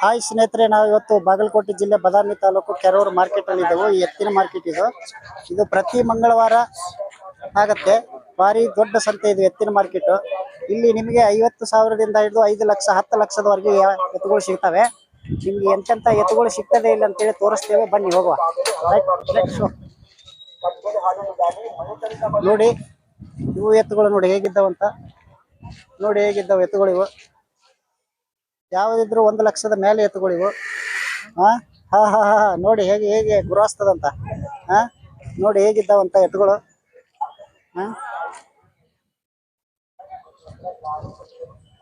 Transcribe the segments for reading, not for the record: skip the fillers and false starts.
Hi ಸ್ನೇಹಿತರೆ, ನಾವು ಇವತ್ತು ಬಾಗಲಕೋಟೆ ಜಿಲ್ಲೆ ಬದಾಮಿ ತಾಲೂಕು ಕೆರೂರು ಮಾರ್ಕೆಟ್ ಅಲ್ಲಿ ಇದ್ದೆವು. ಈ ಎತ್ತಿನ ಮಾರ್ಕೆಟ್ ಇದು ಪ್ರತಿ ಮಂಗಳವಾರ ಆಗತ್ತೆ. ಭಾರಿ ದೊಡ್ಡ ಸಂತೆ ಇದು ಎತ್ತಿನ ಮಾರ್ಕೆಟ್. ಇಲ್ಲಿ ನಿಮಗೆ 50,000ದಿಂದ ಹಿಡಿದು 5 ಲಕ್ಷ 10 ಲಕ್ಷದವರೆಗೆ ಎತ್ತುಗಳು ಸಿಗ್ತವೆ. ನಿಮ್ಗೆ ಎಂತೆಂತ ಎತ್ತುಗಳು ಸಿಗ್ತದೆ ಇಲ್ಲ ಅಂತೇಳಿ ತೋರಿಸ್ತೇವೆ, ಬನ್ನಿ ಹೋಗುವ. ನೋಡಿ ಇವು ಎತ್ತುಗಳು ನೋಡಿ ಹೇಗಿದ್ದಾವಂತ. ನೋಡಿ ಹೇಗಿದ್ದಾವೆ ಎತ್ತುಗಳು ಇವು. ಯಾವ್ದಿದ್ರು 1 ಲಕ್ಷದ ಮೇಲೆ ಎತ್ತುಗಳಿವು. ಹಾ ಹಾ ಹಾ ಹಾ ನೋಡಿ ಹೇಗೆ ಹೇಗೆ ಗುರಾಸ್ತದಂತ. ನೋಡಿ ಹೇಗಿದ್ದಾವಂತ ಎತ್ತುಗಳು.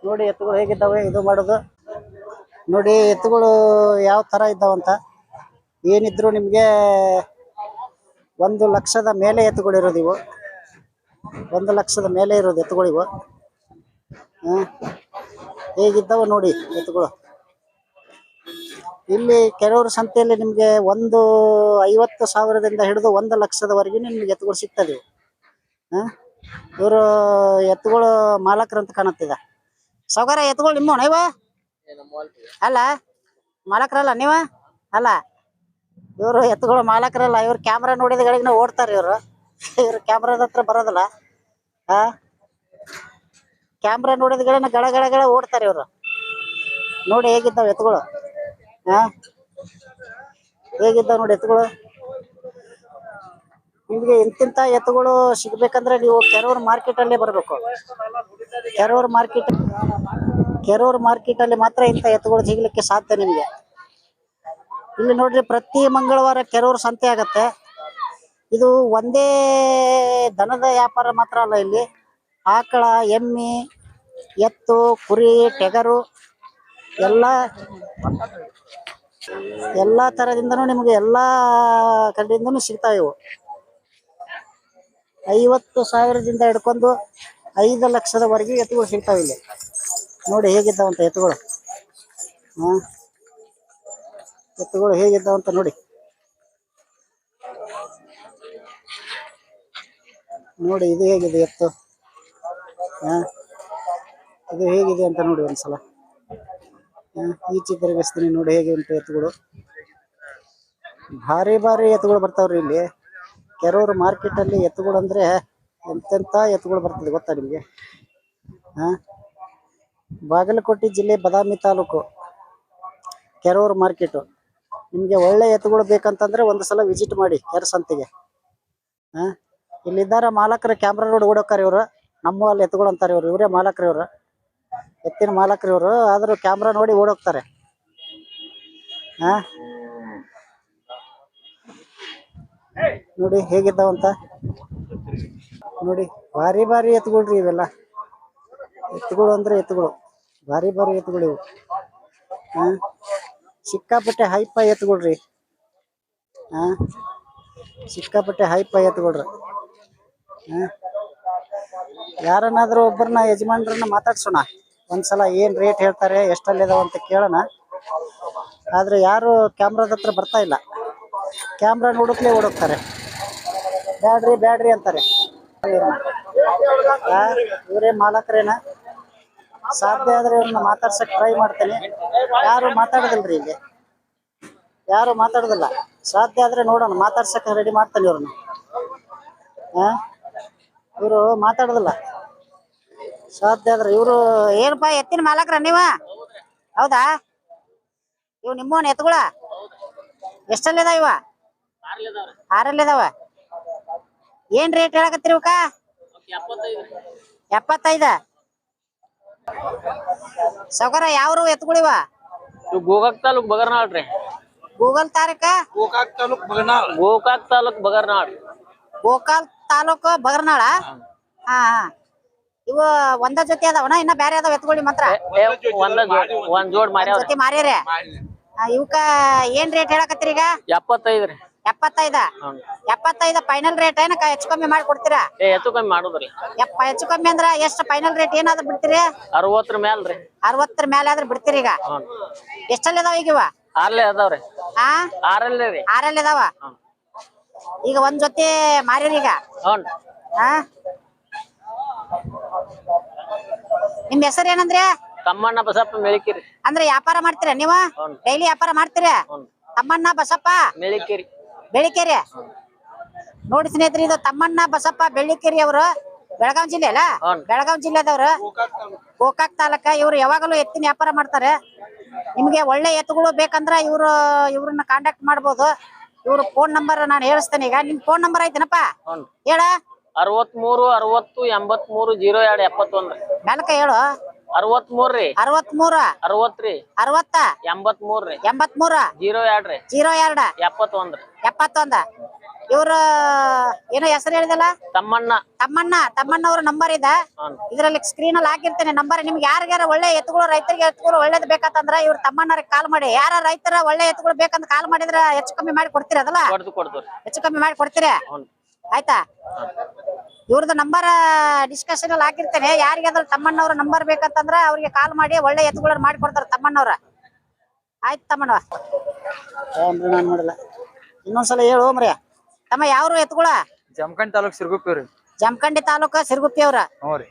ನೋಡಿ ಎತ್ತುಗಳು ಹೇಗಿದ್ದಾವೆ ಇದು ಮಾಡೋದು. ನೋಡಿ ಎತ್ತುಗಳು ಯಾವ ತರ ಇದ್ದಾವಂತ. ಏನಿದ್ರು ನಿಮ್ಗೆ 1 ಲಕ್ಷದ ಮೇಲೆ ಎತ್ತುಗಳು ಇರೋದು ಇವು. 1 ಲಕ್ಷದ ಮೇಲೆ ಇರೋದು ಎತ್ತುಗಳಿವು. ಹೇಗಿದ್ದಾವ ನೋಡಿ ಎತ್ತುಗಳು. ಇಲ್ಲಿ ಕೆಲವರು ಸಂತೆಯಲ್ಲಿ ನಿಮ್ಗೆ 50,000ದಿಂದ ಹಿಡಿದು 1 ಲಕ್ಷದವರೆಗೆ ನಿಮ್ಗೆ ಎತ್ತುಗಳು ಸಿಗ್ತದೆ. ಇವರು ಎತ್ತುಗಳು ಮಾಲಕರಂತ ಕಾಣುತ್ತಿದೆ. ಸೌಕರ್ಯ ಎತ್ತುಗಳು ನಿಮ್ಮ ನೀವ ಅಲ್ಲ, ಮಾಲಕರಲ್ಲ ನೀವ ಅಲ್ಲ. ಇವರು ಎತ್ತುಗಳು ಮಾಲಕರಲ್ಲ. ಇವ್ರು ಕ್ಯಾಮ್ರಾ ನೋಡಿದ ಗಳಿಗೆ ಓಡ್ತಾರೆ. ಇವ್ರು ಕ್ಯಾಮ್ರಾದ ಹತ್ರ ಬರೋದಿಲ್ಲ. ಕ್ಯಾಮ್ರಾ ನೋಡಿದ ಗಳನ್ನ ಗಳ ಗಳ ಗಳ ಓಡ್ತಾರೆ ಇವರು. ನೋಡಿ ಹೇಗಿದ್ದಾವೆ ಎತ್ತುಗಳು. ಹೇಗಿದ್ದಾವ ನೋಡಿ ಎತ್ತುಗಳು. ನಿಮ್ಗೆ ಇಂತಿಂತ ಎತ್ತುಗಳು ಸಿಗ್ಬೇಕಂದ್ರೆ ನೀವು ಕೆರೂರು ಮಾರ್ಕೆಟ್ ಅಲ್ಲೇ ಬರ್ಬೇಕು. ಕೆರೂರು ಮಾರ್ಕೆಟ್ ಅಲ್ಲಿ ಮಾತ್ರ ಇಂಥ ಎತ್ತುಗಳು ಸಿಗ್ಲಿಕ್ಕೆ ಸಾಧ್ಯ ನಿಮ್ಗೆ. ಇಲ್ಲಿ ನೋಡ್ರಿ, ಪ್ರತಿ ಮಂಗಳವಾರ ಕೆರೂರು ಸಂತೆ ಆಗತ್ತೆ. ಇದು ಒಂದೇ ದನದ ವ್ಯಾಪಾರ ಮಾತ್ರ ಅಲ್ಲ, ಇಲ್ಲಿ ಆಕಳ, ಎಮ್ಮಿ, ಎತ್ತು, ಕುರಿ, ಟೆಗರು ಎಲ್ಲಾ ತರದಿಂದನೂ ನಿಮ್ಗೆ ಎಲ್ಲಾ ಕಡೆಯಿಂದನೂ ಸಿಗ್ತಾವೆ ಇವು. 50,000ದಿಂದ ಹಿಡ್ಕೊಂಡು 5 ಲಕ್ಷದವರೆಗೆ ಎತ್ತುಗಳು ಸಿಗ್ತಾವೆ ಇಲ್ಲಿ. ನೋಡಿ ಹೇಗಿದ್ದಾವಂತ ಎತ್ತುಗಳು. ಎತ್ತುಗಳು ಹೇಗಿದ್ದಾವಂತ ನೋಡಿ. ನೋಡಿ ಇದು ಹೇಗಿದೆ ಎತ್ತು. ಇದು ಹೇಗಿದೆ ಅಂತ ನೋಡಿ ಒಂದ್ಸಲ. ಈಚೆ ತಿರುಗಿಸ್ತೀನಿ ನೋಡಿ ಹೇಗೆ ಉಂಟು ಎತ್ತುಗಳು. ಭಾರಿ ಭಾರಿ ಎತ್ತುಗಳು ಬರ್ತಾವ್ರಿ ಇಲ್ಲಿ ಕೆರೂರು ಮಾರ್ಕೆಟ್ ಅಲ್ಲಿ. ಎತ್ತುಗಳು ಅಂದ್ರೆ ಎಂತೆಂತ ಎತ್ತುಗಳು ಬರ್ತದೆ ಗೊತ್ತಾ ನಿಮ್ಗೆ. ಬಾಗಲಕೋಟೆ ಜಿಲ್ಲೆ ಬದಾಮಿ ತಾಲೂಕು ಕೆರೂರು ಮಾರ್ಕೆಟ್. ನಿಮ್ಗೆ ಒಳ್ಳೆ ಎತ್ತುಗಳು ಬೇಕಂತಂದ್ರೆ ಒಂದ್ಸಲ ವಿಸಿಟ್ ಮಾಡಿ ಕೆರ ಸಂತೆಗೆ. ಇಲ್ಲಿದ್ದಾರ ಮಾಲಕರ ಕ್ಯಾಮ್ರಾ ರೋಡ್ ಓಡೋಕಾರ ಇವ್ರು. ನಮ್ಮ ಅಲ್ಲಿ ಎತ್ತುಗಳು ಅಂತಾರೆ ಇವ್ರು. ಇವರೇ ಮಾಲಕರು ಇವ್ರು, ಎತ್ತಿನ ಮಾಲಕರು ಇವ್ರು. ಆದ್ರೂ ಕ್ಯಾಮ್ರಾ ನೋಡಿ ಓಡೋಗ್ತಾರೆ. ನೋಡಿ ಹೇಗಿದ್ದಾವಂತ ನೋಡಿ. ಭಾರಿ ಭಾರಿ ಎತ್ತುಗಳ್ರಿ ಇವೆಲ್ಲ. ಎತ್ತುಗಳು ಅಂದ್ರೆ ಎತ್ತುಗಳು, ಭಾರಿ ಭಾರಿ ಎತ್ತುಗಳು ಇವು. ಸಿಕ್ಕಾಪಟ್ಟೆ ಹೈಫೈ ಎತ್ತುಗಳ್ರಿ. ಸಿಕ್ಕಾಪಟ್ಟೆ ಹೈಫೈ ಎತ್ತುಗಳ್ರಿ. ಯಾರನ್ನಾದ್ರೂ ಒಬ್ಬರನ್ನ ಯಜಮಾನ್ರನ್ನ ಮಾತಾಡ್ಸೋಣ ಒಂದ್ಸಲ. ಏನ್ ರೇಟ್ ಹೇಳ್ತಾರೆ, ಎಷ್ಟಲ್ಲಿದಾವ ಅಂತ ಕೇಳೋಣ. ಆದ್ರೆ ಯಾರು ಕ್ಯಾಮ್ರಾದ ಹತ್ರ ಬರ್ತಾ ಇಲ್ಲ. ಕ್ಯಾಮ್ರಾ ನೋಡಕ್ಲೇ ಓಡೋಗ್ತಾರೆ. ಬ್ಯಾಡ್ರಿ ಬ್ಯಾಡ್ರಿ ಅಂತಾರೆ. ಇವರೇ ಮಾಲಕರೇನ. ಸಾಧ್ಯ ಆದ್ರೆ ಇವ್ರನ್ನ ಮಾತಾಡ್ಸಕ್ ಟ್ರೈ ಮಾಡ್ತೇನೆ. ಯಾರು ಮಾತಾಡೋದಿಲ್ರಿ ಇಲ್ಲಿ, ಯಾರು ಮಾತಾಡೋದಿಲ್ಲ. ಸಾಧ್ಯ ಆದ್ರೆ ನೋಡೋಣ, ಮಾತಾಡ್ಸಕ್ ರೆಡಿ ಮಾಡ್ತಾನೆ ಇವ್ರನ್ನ. ಇವರು ಮಾತಾಡೋದಿಲ್ಲ. ಸಾಧ್ಯ ಆದ್ರೆ ಇವರು. ಏನಪ್ಪಾ ಎತ್ತಿನ ಮಾಲಕ್ರ ನೀವ? ಹೌದಾ? ಇವ್ ನಿಮ್ಮವನ್ ಎತ್ತುಗಳ ಎಷ್ಟಲ್ಲಿದಾವ ಇವ? 6 ಏನ್ ರೇಟ್ ಹೇಳಕತ್ತೀರಿ ಇವಕ್ಕ? 75. ಸೌಕರ ಯಾವ್ರು ಎತ್ತುಗಳಿವ? ಗೋಕಾಕ್ ತಾಲೂಕ್ ಬಗರ್ನಾಳ್ ರೀ. ಗೂಗಲ್ ತಾರೀಕ ಗೋಕಾಕ್ ತಾಲೂಕ್ ಬಗರ್ನಾಳ್. ಗೋಕಾಕ್ ತಾಲೂಕು ಬಗರ್ನಾಳ. ಹಾ ಹಾ. ಇವು ಒಂದ ಜೊತೆ ಅದಾವನ ಇನ್ನ ಬ್ಯಾರೆ ಅದಾವ ಎತ್ತುಗಳು ಮಾತ್ರ? ಒಂದ್ ಜೋಡ್ ಜೊತೆ ಮಾರ್ಯಾರ. ಇವಕ್ಕ ಏನ್ ರೇಟ್ ಹೇಳಕತ್ತೀರಿ ಈಗ? 75 ರೀ. 75 ಫೈನಲ್ ರೇಟ್ ಏನ ಹೆಚ್ಚು ಕಮ್ಮಿ ಮಾಡಿ ಕೊಡ್ತೀರಾ? ಹೆಚ್ಚು ಕಮ್ಮಿ ಮಾಡುದ್ರಿ. ಹೆಚ್ಚು ಕಮ್ಮಿ ಅಂದ್ರ ಎಷ್ಟು ಫೈನಲ್ ರೇಟ್ ಏನಾದ್ರು ಬಿಡ್ತೀರಿ? 60 ಮ್ಯಾಲ್ರಿ. 60 ಮೇಲೆ ಆದ್ರೆ ಬಿಡ್ತೀರಿ ಈಗ? ಎಷ್ಟಲ್ಲಿ ಅದಾವ ಈಗ ಇವ? 6 ಅದಾವ್ರಿ. 6 ಅದಾವ. ಈಗ ಒಂದ್ ಜೊತೆ ಮಾರ್ಯಾರ ಈಗ? ನಿಮ್ ಹೆಸರು ಏನಂದ್ರೆ? ತಮ್ಮಣ್ಣ ಬಸಪ್ಪ ಮೆಳಿಕೇರಿ. ಅಂದ್ರೆ ವ್ಯಾಪಾರ ಮಾಡ್ತೀರಾ ನೀವು? ಹ್ಞೂ. ಡೈಲಿ ವ್ಯಾಪಾರ ಮಾಡ್ತೀರಾ? ಹ್ಞೂ. ತಮ್ಮಣ್ಣ ಬಸಪ್ಪ ಮೆಳಿಕೇರಿ. ಬೆಳಿಕೇರಿ. ನೋಡಿ ಸ್ನೇಹಿತರೆ, ಇದು ತಮ್ಮಣ್ಣ ಬಸಪ್ಪ ಬೆಳ್ಳಿಕೇರಿ ಅವರು ಬೆಳಗಾವಿ ಜಿಲ್ಲೆ ಅಲ್ಲ? ಹ್ಞೂ. ಬೆಳಗಾವಿ ಜಿಲ್ಲೆದವ್ರು, ಗೋಕಾಕ್ ತಾಲೂಕ. ಇವ್ರು ಯಾವಾಗಲೂ ಎತ್ತಿನ ವ್ಯಾಪಾರ ಮಾಡ್ತಾರೆ. ನಿಮ್ಗೆ ಒಳ್ಳೆ ಎತ್ತುಗಳು ಬೇಕಂದ್ರ ಇವ್ರನ್ನ ಕಾಂಟ್ಯಾಕ್ಟ್ ಮಾಡ್ಬೋದು. ಇವ್ರ ಫೋನ್ ನಂಬರ್ ನಾನು ಹೇಳಿಸ್ತೇನೆ ಈಗ. ನಿಮ್ ಫೋನ್ ನಂಬರ್ ಐತೇನಪ್ಪ? ಹ್ಞೂ. ಹೇಳ. 63 60 83 02 71 ರೀ. ಮೆಲಕ ಹೇಳು. 63 ರೀ. 63 60 ರೀ. 60 83 ರೀ. 83 02 ರೀ. 02 71 ರೀ. 71. ಇವ್ರ ಏನೋ ಹೆಸರು ಹೇಳಿದಲ್ಲ? ತಮ್ಮಣ್ಣ. ತಮ್ಮಣ್ಣ ಅವ್ರ ನಂಬರ್ ಇದೆ. ಹ್ಞೂ. ಇದ್ರಲ್ಲಿ ಸ್ಕ್ರೀನ್ ಅಲ್ಲಿ ಹಾಕಿರ್ತೇನೆ ನಂಬರ್. ನಿಮ್ಗೆ ಯಾರಿಗಾರ ಒಳ್ಳೆ ಎತ್ತುಗಳು, ರೈತರಿಗೆ ಎತ್ತುಗಳು ಒಳ್ಳೇದ್ ಬೇಕಂತಂದ್ರ ಇವ್ರ ತಮ್ಮಣ್ಣರಿಗೆ ಕಾಲ್ ಮಾಡಿ. ಯಾರ ರೈತರ ಒಳ್ಳೆ ಎತ್ತುಗಳು ಬೇಕಂತ ಕಾಲ್ ಮಾಡಿದ್ರ ಹೆಚ್ಚು ಕಮ್ಮಿ ಮಾಡಿ ಕೊಡ್ತೀರ ಅದಲ್ಲ? ಕೊಡ್ತೀವಿ. ಹೆಚ್ಚು ಕಮ್ಮಿ ಮಾಡಿ ಕೊಡ್ತೀರ? ಹ್ಞೂ. ಆಯ್ತಾ? ಇವ್ರದ್ದು ನಂಬರ್ ಡಿಸ್ಕಷನ್ ಅಲ್ಲಿ ಹಾಕಿರ್ತೇನೆ. ಯಾರಿಗಾದ್ರೂ ತಮ್ಮಣ್ಣವ್ರ ನಂಬರ್ ಬೇಕಂತಂದ್ರ ಅವ್ರಿಗೆ ಕಾಲ್ ಮಾಡಿ ಒಳ್ಳೆ ಎತ್ತುಗಳನ್ನ ಮಾಡಿ ಕೊಡ್ತಾರ ತಮ್ಮಣ್ಣವ್ರ. ಆಯ್ತು ತಮ್ಮಣ್ಣವ. ನಾನು ಮಾಡಲ್ಲ. ಇನ್ನೊಂದ್ಸಲ ಹೇಳು ಮರ್ಯ. ತಮ್ಮ ಯಾವ್ರು ಎತ್ತುಗಳ? ಜಮಖಂಡಿ ತಾಲೂಕ್ ಸಿರ್ಗುಪ್ಪಿ ರೀ. ಜಮಖಂಡಿ ತಾಲೂಕ ಸಿರ್ಗುಪ್ಪಿ ಅವ್ರ. ಹ್ಞೂ ರೀ.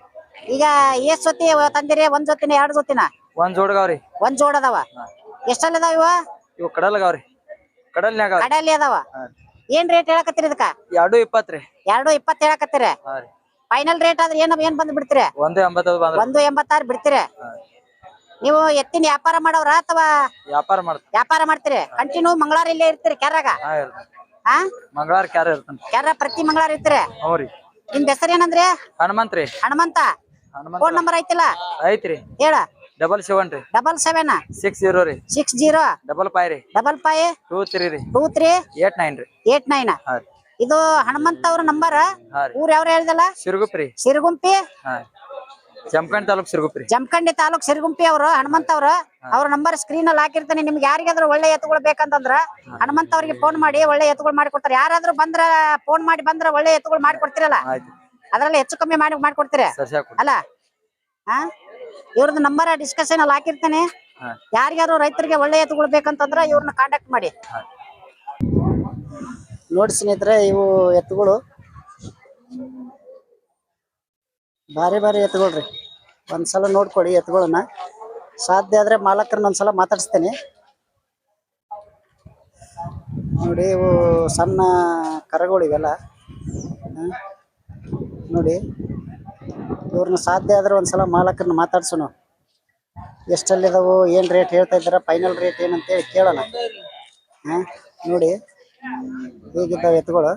ಈಗ ಎಷ್ಟ್ ಜೊತೆ ತಂದಿರಿ? ಒಂದ್ ಜೊತಿನ, ಎರಡ್ ಜೊತಿನ? ಒಂದ್ ಜೋಡ್ಗಾವ್ರಿ. ಒಂದ್ ಜೋಡ್ ಅದಾವ. ಎಷ್ಟಲ್ಲಿ ಅದಾವ ಇವ? ಇವ್ ಕಡಲ್ಗಾವ್ರಿ. ಕಡಲ್ನ್ಯಾಗ ಕಡೆಯಲ್ಲಿ ಅದಾವ. ಏನ್ ರೇಟ್ ಹೇಳಕತ್ತೀರಿ ಇದಕ್ಕ? 220 ರೀ. 220 ಹೇಳಕತ್ತೀರಿ. ಹಾ ರೀ. ಫೈನಲ್ ರೇಟ್ ಆದ್ರೆ ಏನ್ ಬಂದ್ ಬಿಡ್ತೀರಿ? 180 ಬಂದ್ರಿ. 186 ಬಿಡ್ತೀರಿ. ನೀವು ಎತ್ತಿನ ವ್ಯಾಪಾರ ಮಾಡವ್ರ ಅಥವಾ ವ್ಯಾಪಾರ ಮಾಡ್ತೀರಿ? ಕಂಟಿನ್ಯೂ ಮಂಗಳವಾರ ಇಲ್ಲೇ ಇರ್ತೀರಿ ಕೆರಾಗ? ಹಾ, ಮಂಗಳವಾರ ಕ್ಯಾರ ಇರ್ತಾನ. ಕೆರ ಪ್ರತಿ ಮಂಗಳವಾರ ಇರ್ತೀರಿ? ಹ್ಞೂ ರೀ. ನಿಮ್ ಹೆಸರು ಏನಂದ್ರಿ? ಹನುಮಂತ್ ರೀ. ಹನುಮಂತ. ಫೋನ್ ನಂಬರ್ ಐತಿಲ್ಲ? ಐತ್ರಿ. ಹೇಳ. 77 ರೀ. 77 60 ರೀ. 60 55 ರೀ. 55 23 ರೀ. 23 89 ರೀ. 89. ಹಾ ರೀ. ಇದು ಹನುಮಂತ ಅವ್ರ ನಂಬರ್. ಹಾ ರೀ. ಊರ್ ಯಾವ್ರ ಹೇಳ್ದಲ್ಲ? ಸಿರ್ಗುಪ್ಪಿ ರೀ. ಸಿರುಗುಂಪಿ. ಹಾ, ಜಮಖಂಡಿ ತಾಲೂಕ್ ಸಿರ್ಗುಪ್ಪಿ ರೀ. ಜಮಖಂಡಿ ತಾಲೂಕ್ ಸಿರುಗುಂಪಿ ಅವರು ಹನುಮಂತ ಅವ್ರು. ಅವ್ರ ನಂಬರ್ ಸ್ಕ್ರೀನ್ ಅಲ್ಲಿ ಹಾಕಿರ್ತಾನೆ. ನಿಮ್ಗೆ ಯಾರಿಗಾದ್ರೂ ಒಳ್ಳೆ ಎತ್ತುಗಳು ಬೇಕಂತಂದ್ರ ಹನುಮಂತ ಅವ್ರಿಗೆ ಫೋನ್ ಮಾಡಿ ಒಳ್ಳೆ ಎತ್ತುಗಳು ಮಾಡಿ ಕೊಡ್ತಾರೆ. ಯಾರಾದ್ರೂ ಬಂದ್ರ ಫೋನ್ ಮಾಡಿ ಬಂದ್ರ ಒಳ್ಳೆ ಎತ್ತುಗಳು ಮಾಡಿ ಕೊಡ್ತಿರಲ್ಲ? ಆಯ್ತು. ಅದ್ರಲ್ಲಿ ಹೆಚ್ಚು ಕಮ್ಮಿ ಮಾಡ್ಕೊಡ್ತೀರಿ ಅಲ್ಲ? ಹಾ, ಇವ್ರದ್ದು ನಂಬರ್ ಡಿಸ್ಕಷನ್ ಅಲ್ಲಿ ಹಾಕಿರ್ತೇನೆ. ಯಾರಿಗಾದ್ರು ರೈತರಿಗೆ ಒಳ್ಳೆ ಎತ್ತುಗಳು ಬೇಕಂತಂದ್ರ ಇವ್ರನ್ನ ಕಾಂಟ್ಯಾಕ್ಟ್ ಮಾಡಿ. ನೋಡಿ ಸ್ನೇಹಿತರೆ, ಇವು ಎತ್ತುಗಳು ಭಾರಿ ಎತ್ತುಗಳ್ರಿ. ಒಂದ್ಸಲ ನೋಡ್ಕೊಡಿ ಎತ್ತುಗಳನ್ನ. ಸಾಧ್ಯ ಆದ್ರೆ ಮಾಲಕರನ್ನ ಒಂದ್ಸಲ ಮಾತಾಡಿಸ್ತೇನೆ. ನೋಡಿ, ಇವು ಸಣ್ಣ ಕರಗಳು ಇವೆಲ್ಲ. ನೋಡಿ, ಇವ್ರನ್ನ ಸಾಧ್ಯ ಆದ್ರೆ ಒಂದ್ಸಲ ಮಾಲಕರನ್ನ ಮಾತಾಡ್ಸೋಣ. ಎಷ್ಟಲ್ಲಿದಾವು, ಏನ್ ರೇಟ್ ಹೇಳ್ತಾ ಇದ್ದಾರ, ಫೈನಲ್ ರೇಟ್ ಏನಂತೇಳಿ ಕೇಳೋಣ. ನೋಡಿ ಹೇಗಿದ್ದಾವೆ ಎತ್ತುಗಳು.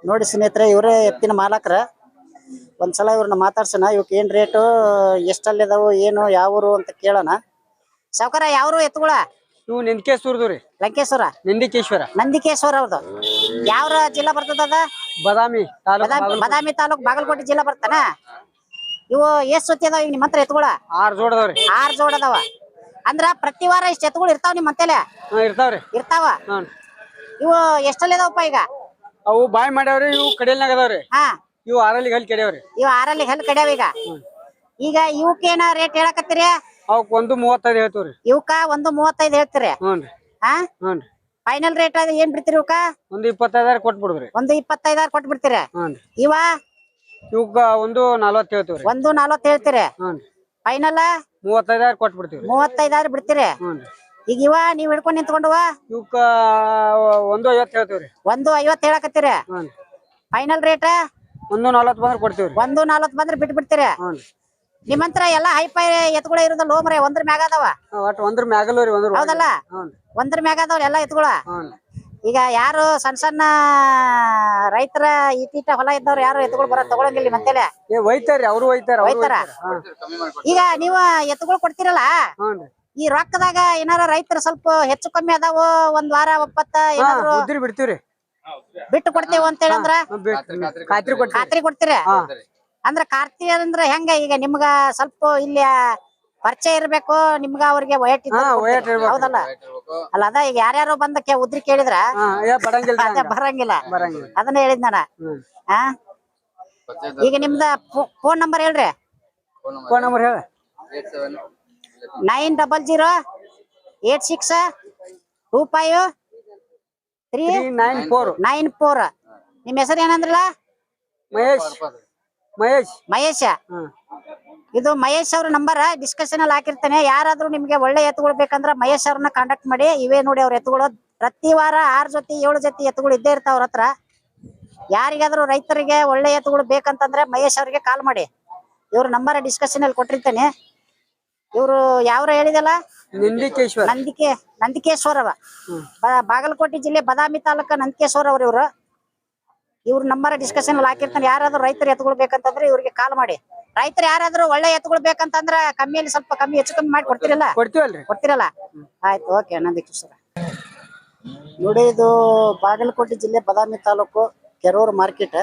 ನೋಡಿ ಸ್ನೇಹಿತರೆ, ಇವರೇ ಎತ್ತಿನ ಮಾಲಕರ. ಒಂದ್ಸಲ ಇವ್ರನ್ನ ಮಾತಾಡ್ಸೋಣ. ಇವಕ್ಕೆ ಏನ್ ರೇಟು, ಎಷ್ಟಲ್ಲಿದಾವು, ಏನು, ಯಾವೂರು ಅಂತ ಕೇಳೋಣ. ಸಾವ್ಕಾರ, ಯಾವ್ರು ಎತ್ತುಗಳ? ಇವು ನಿಂದಕೇಶ್ವರದು ರೀ. ಲಂಕೇಶ್ವರ. ನಂದಿಕೇಶ್ವರ ಅವ್ರದ್ದು. ಯಾವ ಜಿಲ್ಲಾ ಬರ್ತದ? ಬದಾಮಿ ತಾಲೂಕ್ ಬಾಗಲಕೋಟೆ ಜಿಲ್ಲಾ ಬರ್ತಾನ. ಇವು ಎಷ್ಟ್ ಸುತ್ತಿ ಅದಾವ ಈಗ ನಿಮ್ಮ ಹತ್ರ ಎತ್ತುಗಳ? 6 ಜೋಡ್ ಅದಾವ್ರಿ. 6 ಜೋಡ್ ಅದಾವ. ಅಂದ್ರ ಪ್ರತಿ ವಾರ ಇಷ್ಟ ಎತ್ತುಗಳು ಇರ್ತಾವ ನಿಮ್ಮ ಮಂತೆಲೆ? ಇರ್ತಾವ. ಇವು ಎಷ್ಟಲ್ಲಿ ಅದಾವಪ್ಪ ಈಗ? ಅವು ಬಾಯ್ ಮಾಡ್ಯಾವ್ರಿ. ಇವು ಕಡೆಯಲ್ನಾಗ ಅದಾವ್ರಿ. ಹಾ, ಇವು 6 ಹಲ್ ಕೆಡ್ಯಾವ್ರಿ. ಇವು 6 ಹಲ್ ಕಡ್ಯಾವ ಈಗ. ಈಗ ಇವಕ್ಕೇನ ರೇಟ್ ಹೇಳಕತ್ತೀರಿ? ಅವಕ್ 135 ಹೇಳ್ತೀವ್ರಿ. ಇವಕ್ಕ 135 ಹೇಳ್ತೀರಿ? ಹ್ಞೂನ್ರಿ. ಹಾ, ಹ್ಞೂನ್ರಿ. ಫೈನಲ್ ರೇಟ್ ಅದು ಏನ್ ಬಿಡ್ತೀರಿ ಇವಕ್ಕ? 125 ಕೊಟ್ಬಿಡುದ್ರಿ. 125 ಕೊಟ್ಟು ಬಿಡ್ತೀರಿ? ಹ್ಞೂನ್ರಿ. ಇವ ಇವಕ್ಕ 140 ಹೇಳ್ತೀವ್ರಿ. 140 ಹೇಳ್ತೀರಿ? ಹ್ಞೂನ್ರಿ. ಫೈನಲ್ 35 ಕೊಟ್ಬಿಡ್ತೀವ್ರಿ. 35 ಬಿಡ್ತೀರಿ? ಹ್ಞೂನ್ರಿ. ಈಗ ಇವ ನೀವ್ ಹಿಡ್ಕೊಂಡ್ ನಿಂತ್ಕೊಂಡವ? ಇವಕ್ಕ 150 ಹೇಳ್ತೀವ್ರಿ. 150 ಹೇಳಕತ್ತೀರಿ? ಹ್ಞೂನ್ರಿ. ಫೈನಲ್ ರೇಟ್ 140 ಬಂದ್ರೆ ಕೊಡ್ತೀವ್ರಿ. 140 ಬಂದ್ರೆ ಬಿಟ್ಟು ಬಿಡ್ತೀರಿ? ಹ್ಞೂನ್ರಿ. ನಿಮ್ಮಂತ್ರ ಎಲ್ಲಾ ಹೈಫೈ ಎತ್ತುಗಳ ಇರೋದಲ್ಲ ಮರೆ? ಒಂದ್ರ ಮ್ಯಾಗ ಅದಾವ? ಒಟ್ಟು 1 ಮ್ಯಾಗಲ್ರಿ. ಹೌದಲ್ಲ? 1 ಮ್ಯಾಗ ಅದಾವ ಎಲ್ಲಾ ಎತ್ತುಗಳ. ಈಗ ಯಾರು ಸಣ್ಣ ರೈತರ ಈಟೀಟ ಹೊಲ ಇದ್ದವ್ರು ಯಾರು ಎತ್ತುಗಳು ತಗೊಳಂಗಿಲ್ಲ ಮಂತೆಲೆ? ಒಯ್ತಾರ್ರಿ, ಅವ್ರು ಒಯ್ತಾರ. ಈಗ ನೀವು ಎತ್ತುಗಳು ಕೊಡ್ತಿರಲ್ಲ, ಈ ರೊಕ್ಕದಾಗ ಏನಾರ ರೈತರ ಸ್ವಲ್ಪ ಹೆಚ್ಚು ಕಮ್ಮಿ ಅದಾವ, ಒಂದ್ ವಾರ ಒಪ್ಪತ್ತ ಏನಾದ್ರು ಬಿಡ್ತೀವ್ರಿ, ಬಿಟ್ಟು ಕೊಡ್ತೇವ ಅಂತ ಹೇಳಂದ್ರ ಖಾತ್ರಿ ಕೊಡ್ತೀರಿ? ಅಂದ್ರ ಖಾತ್ರಿ ಅಂದ್ರ ಹೆಂಗ? ಈಗ ನಿಮ್ಗ ಸ್ವಲ್ಪ ಇಲ್ಲಿ ಪರಿಚಯ ಇರ್ಬೇಕು, ನಿಮ್ಗ ಅವ್ರಿಗೆ ವಯಟ್ ಹೌದಲ್ಲ? ಅಲ್ಲ, ಅದ ಈಗ ಯಾರ್ಯಾರು ಬಂದ ಉದ್ರಿ ಕೇಳಿದ್ರ ಬರಂಗಿಲ್ಲ. ಅದನ್ನ ಹೇಳಿದ್ ನಾನ. ಈಗ ನಿಮ್ದ ಫೋನ್ ನಂಬರ್ ಹೇಳ್ರಿ. ಫೋನ್ ನಂಬರ್ ಹೇಳ. 9008625394. ನಿಮ್ ಹೆಸರು ಏನಂದ್ರಲ್ಲ? ಮಹೇಶ್. ಮಹೇಶ್. ಮಹೇಶ. ಹ್ಮ್. ಇದು ಮಹೇಶ್ ಅವ್ರ ನಂಬರ್ ಡಿಸ್ಕಷನ್ ಅಲ್ಲಿ ಹಾಕಿರ್ತಾನೆ. ಯಾರಾದ್ರೂ ನಿಮ್ಗೆ ಒಳ್ಳೆ ಎತ್ತುಗಳು ಬೇಕಂದ್ರ ಮಹೇಶ್ ಅವ್ರನ್ನ ಕಾಂಟ್ಯಾಕ್ಟ್ ಮಾಡಿ. ಇವೇ ನೋಡಿ ಅವ್ರ ಎತ್ತುಗಳು ಪ್ರತಿ ವಾರ 6 ಜೊತೆ 7 ಜೊತೆ ಎತ್ತುಗಳು ಇದ್ದೇ ಇರ್ತಾವ ಅವ್ರ ಹತ್ರ. ಯಾರಿಗಾದ್ರೂ ರೈತರಿಗೆ ಒಳ್ಳೆ ಎತ್ತುಗಳು ಬೇಕಂತಂದ್ರೆ ಮಹೇಶ್ ಅವ್ರಿಗೆ ಕಾಲ್ ಮಾಡಿ. ಇವ್ರ ನಂಬರ್ ಡಿಸ್ಕಷನ್ ಅಲ್ಲಿ ಕೊಟ್ಟಿರ್ತಾನೆ. ಇವ್ರು ಯಾವ್ರ ಹೇಳಿದಲ್ಲ, ನಂದಿಕೇಶ್ವರ. ನಂದಿಕೇಶ್ವರ ಅವ. ಬಾಗಲಕೋಟೆ ಜಿಲ್ಲೆ ಬದಾಮಿ ತಾಲೂಕ ನಂದಿಕೇಶ್ವರ ಅವ್ರ ಇವ್ರ ನಂಬರ್ ಡಿಸ್ಕಷನ್ ಅಲ್ಲಿ ಹಾಕಿರ್ತಾನೆ. ಯಾರಾದ್ರೂ ರೈತರು ಎತ್ತುಗಳು ಬೇಕಂತಂದ್ರೆ ಇವ್ರಿಗೆ ಕಾಲ್ ಮಾಡಿ. ರೈತರು ಯಾರಾದ್ರೂ ಒಳ್ಳೆ ಎತ್ತುಗಳು ಬೇಕಂತಂದ್ರ ಕಮ್ಮಿಯಲ್ಲಿ ಸ್ವಲ್ಪ ಕಮ್ಮಿ ಹೆಚ್ಚು ಕಮ್ಮಿ ಮಾಡಿ ಕೊಡ್ತಿರಲ್ಲ? ಕೊಡ್ತಿರಲ್ಲ. ಆಯ್ತು, ಓಕೆ. ನಂದಿಕೇಶ್ವರ ನೋಡಿ, ಇದು ಬಾಗಲಕೋಟೆ ಜಿಲ್ಲೆ ಬದಾಮಿ ತಾಲೂಕು ಕೆರೂರು ಮಾರ್ಕೆಟ್.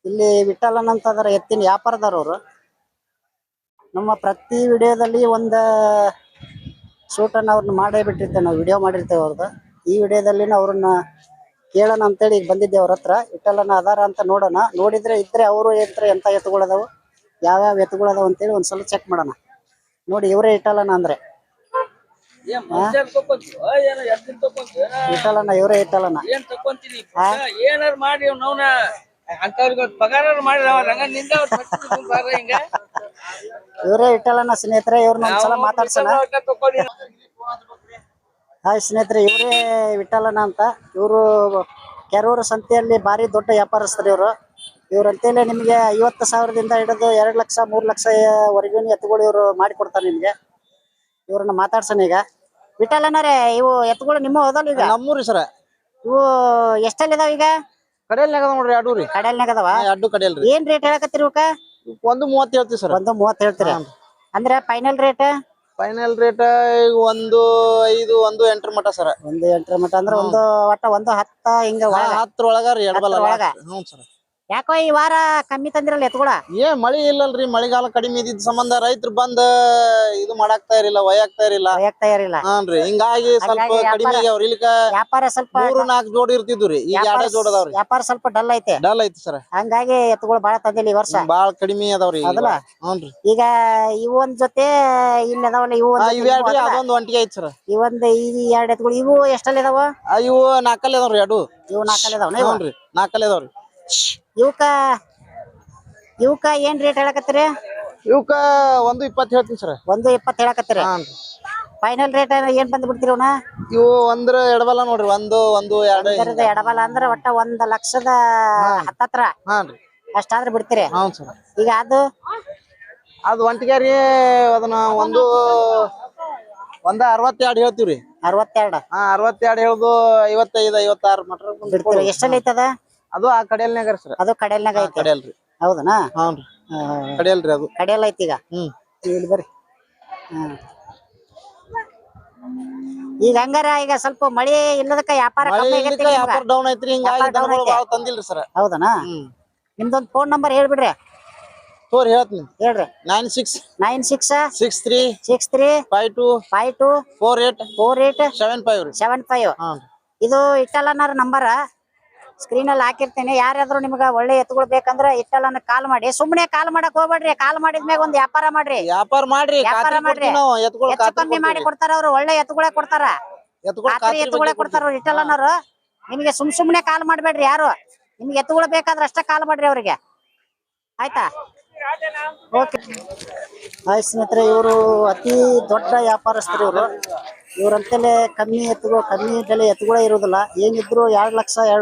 ಇಲ್ಲಿ ವಿಠಲನ್ ಅಂತ ಅದರ ಎತ್ತಿನ ವ್ಯಾಪಾರದವ್ರು. ನಮ್ಮ ಪ್ರತಿ ವಿಡಿಯೋದಲ್ಲಿ ಒಂದು ಶೂಟನ್ನು ಅವ್ರನ್ನ ಮಾಡೇ ಬಿಟ್ಟಿರ್ತೇವೆ, ನಾವು ವಿಡಿಯೋ ಮಾಡಿರ್ತೇವೆ ಅವ್ರದ್ದು. ಈ ವಿಡಿಯೋದಲ್ಲಿ ಅವ್ರನ್ನ ಕೇಳೋಣ ಅಂತೇಳಿ ಈಗ ಬಂದಿದ್ದೆ ಅವ್ರ ಹತ್ರ. ವಿಠಲನ ಅದಾರ ಅಂತ ನೋಡೋಣ. ನೋಡಿದ್ರೆ ಇದ್ರೆ ಅವರು ಹೇಳ್ತಾರೆ ಎಂತ ಎತ್ತುಗಳದಾವು, ಯಾವ್ಯಾವ ಎತ್ತುಗಳದಾವ ಅಂತೇಳಿ ಒಂದ್ಸಲ ಚೆಕ್ ಮಾಡೋಣ. ನೋಡಿ, ಇವರೇ ವಿಠಲನ ಅಂದ್ರೆ ವಿಠಲನ, ಇವರೇ ವಿಠಲನ. ಇವರೇ ವಿಠಲನ ಸ್ನೇಹಿತರೆ. ಇವ್ರನ್ನ ಒಂದ್ಸಲ ಮಾತಾಡ್ಸೋಣ. ಹಾಯ್ ಸ್ನೇಹಿತರೆ, ಇವರೇ ವಿಠಲನ ಅಂತ. ಇವರು ಕೆರೂರು ಸಂತೆಯಲ್ಲಿ ಭಾರಿ ದೊಡ್ಡ ವ್ಯಾಪಾರಸ್ಥರು ಇವರು. ಇವ್ರಂತೇಳಿ ನಿಮಗೆ 50,000ದಿಂದ ಹಿಡಿದು 2 ಲಕ್ಷ 3 ಲಕ್ಷವರೆಗೂ ಎತ್ತುಗಳು ಇವರು ಮಾಡಿಕೊಡ್ತಾರೆ ನಿಮ್ಗೆ. ಇವ್ರನ್ನ ಮಾತಾಡ್ಸೋಣ ಈಗ. ವಿಠಲನರೇ, ಇವು ಎತ್ತುಗಳು ನಿಮ್ಮ ಹೋದಲ್ಲ ಈಗ? ನಮ್ಮೂರಿ ಸರ. ಇವು ಎಷ್ಟಲ್ಲಿ ಇದಾವ ಈಗ? ಕಡೆಯಲ್ನಾಗ ನೋಡ್ರಿ, 2 ರೀ. ಕಡೆಯಲ್ನಾಗ ಅದಾವ? 2 ಕಡೆಯಲ್ರಿ. ಏನ್ ರೇಟ್ ಹೇಳಕತ್ತೀರಿ ಇವಕ್ಕ? 1.30 ಹೇಳ್ತೀವಿ ಸರ್. 1.30 ಹೇಳ್ತೀರಾ? ಅಂದ್ರೆ ಫೈನಲ್ ರೇಟ್? ಫೈನಲ್ ರೇಟ್ 1.5 1.8 ಮಟ ಸರ. 1.8 ಮಟ ಅಂದ್ರೆ ಒಟ್ಟ 1.10 ಹಿಂಗ 10 ಒಳಗ ರೀ. ಹ್ಞೂ ಸರ್. ಯಾಕೋ ಈ ವಾರ ಕಮ್ಮಿ ತಂದಿರಲ್ಲ ಎತ್ತುಗಳ? ಮಳಿ ಇಲ್ಲಲ್ರಿ, ಮಳಿಗಾಲ ಕಡಿಮೆ ಇದ್ದಿದ್ ಸಂಬಂಧ ರೈತರು ಬಂದ ಇದು ಮಾಡಾಕ್ತಾ ಇರಲಿಲ್ಲ, ಒಯ್ಯಾಕ್ತಾ ಇರಲಿಲ್ಲ. ಹಾನ್ರಿ, ಹಿಂಗಾಗಿ ಸ್ವಲ್ಪ ಕಡಿಮೆ ಆಗ್ಯಾವ್ರಿ. ಇಲ್ಲಿಕ ವ್ಯಾಪಾರ ಸ್ವಲ್ಪ 3-4 ಜೋಡಿ ಇರ್ತಿದ್ವಿ. ಈಗ 2 ಜೋಡಿ ಅದಾವ್ರಿ. ವ್ಯಾಪಾರ ಸ್ವಲ್ಪ ಡಲ್ ಐತೆ ಸರ್. ಹಂಗಾಗಿ ಎತ್ತುಗಳು ಬಾಳ ತಂದಿಲ್ಲ ಈ ವರ್ಷ. ಬಾಳ ಕಡಿಮೆ ಅದಾವ್ರಿ. ಹ್ಞೂನ್ರಿ. ಈಗ ಇವು ಒಂದ್ ಜೊತೆ ಇಲ್ಲಿ ಅದಾವಲ್ಲ, ಇವು ಅದೊಂದು ಒಂಟಿಗೆ ಐತಿ ಸರ್. ಈ 2 ಎತ್ತುಗಳು ಇವು ಎಷ್ಟಲ್ಲಿ ಇದಾವ? ಇವು 4 ಅದಾವ್ರಿ. 2 ಇವು 4 ಅದಾವ? ಹ್ಞೂನ್ರಿ, 4 ಅದಾವ್ರಿ. ಇವಕ್ಕ ಏನ್ ರೇಟ್ ಹೇಳಕತ್ತೀರಿ? ಇವಕ್ಕ 1.20 ಹೇಳ್ತೀನಿ ಸರ್. 1.20 ಹೇಳಕತ್ತೀರಿ? ಫೈನಲ್ ರೇಟ್ ಏನ್ ಬಂದ್ ಬಿಡ್ತೀರಿ ಅವನ? ಇವು ಒಂದ್ರ ಎಡಬಲ ನೋಡ್ರಿ. 1-2 ಎಡಬಲ ಅಂದ್ರೆ ಒಟ್ಟ 1,10,000 ಹತ್ತತ್ರ ಅಷ್ಟಾದ್ರೆ ಬಿಡ್ತೀರಿ? ಹೌದು ಸರ್. ಈಗ ಅದು ಒಂಟಿಗೆ ರೀ. ಅದನ್ನ 1.62 ಹೇಳ್ತೀವ್ರಿ. 62? 62 ಹೇಳ್ದು 55 56 ಮಟ್ರ ಬಿಡ್ತೀರಿ. ಎಷ್ಟಲ್ಲಿ ಐತದ ಅದು? ಆ ಕಡೆಯಲ್ನಾಗ ಸರ್. ಅದು ಕಡೆಯಲ್ನಾಗ ಐತಿ? ಕಡೆಯಲ್ರಿ. ಹೌದನಾ? ಹ್ಞೂನ್ರಿ, ಕಡೆಯಲ್ರಿ. ಅದು ಕಡೆಯಲ್ಲ ಐತಿ ಈಗ? ಇಲ್ಲಿ ಬರ್ರಿ. ಈಗ ಹಂಗಾರ ಈಗ ಸ್ವಲ್ಪ ಮಳಿ ಇಲ್ಲದಕ್ಕ ವ್ಯಾಪಾರ ಕಮ್ಮಿ ಆಗೈತಿ, ವ್ಯಾಪಾರ ಡೌನ್ ಐತ್ರಿ. ಹಿಂಗಾಗಿ ದನಗಳು ಭಾಳ ತಂದಿಲ್ರಿ ಸರ್. ಹೌದನಾ? ನಿಮ್ದೊಂದು ಫೋನ್ ನಂಬರ್ ಹೇಳ್ಬಿಡ್ರಿ. ತೋರಿ ಹೇಳ್ತೀನಿ, ಹೇಳ್ರಿ. 9663 52 48 75. ಇದು ಇಟ್ಟಲನ್ನರ ನಂಬರ್ ಸ್ಕ್ರೀನ್ ಅಲ್ಲಿ ಹಾಕಿರ್ತೇನೆ. ಯಾರಾದ್ರೂ ನಿಮ್ಗ ಒಳ್ಳೆ ಎತ್ತುಗಳು ಬೇಕಂದ್ರ ಇಟ್ಟಲನ್ನ ಕಾಲ್ ಮಾಡಿ. ಸುಮ್ನೆ ಕಾಲ್ ಮಾಡಕ್ ಹೋಗ್ಬೇಡ್ರಿ. ಕಾಲ್ ಮಾಡಿದ್ಮ್ಯಾಗ ಒಂದ್ ವ್ಯಾಪಾರ ಮಾಡ್ರಿ. ಹೆಚ್ಚು ಕಮ್ಮಿ ಮಾಡಿ ಕೊಡ್ತಾರ ಅವ್ರು. ಒಳ್ಳೆ ಎತ್ತುಗಳೇ ಕೊಡ್ತಾರ, ಎತ್ತುಗಳೇ ಕೊಡ್ತಾರ ಅವ್ರು ಇಟ್ಟಲನ್ನರು. ನಿಮ್ಗೆ ಸುಮ್ನೆ ಕಾಲ್ ಮಾಡ್ಬೇಡ್ರಿ ಯಾರು. ನಿಮ್ಗೆ ಎತ್ತುಗಳು ಬೇಕಾದ್ರೆ ಅಷ್ಟೇ ಕಾಲ್ ಮಾಡ್ರಿ ಅವ್ರಿಗೆ, ಆಯ್ತಾ? ಓಕೆ. ಹಾಯ್ ಸ್ನೇಹಿತರೆ, ಇವರು ಅತಿ ದೊಡ್ಡ ವ್ಯಾಪಾರಸ್ಥರು ಇವರು. ಇವ್ರಂತಲೇ ಕಮ್ಮಿ ಬೆಲೆ ಎತ್ತುಗಳೇ ಇರುವುದಿಲ್ಲ. ಏನಿದ್ರು 2 ಲಕ್ಷ 2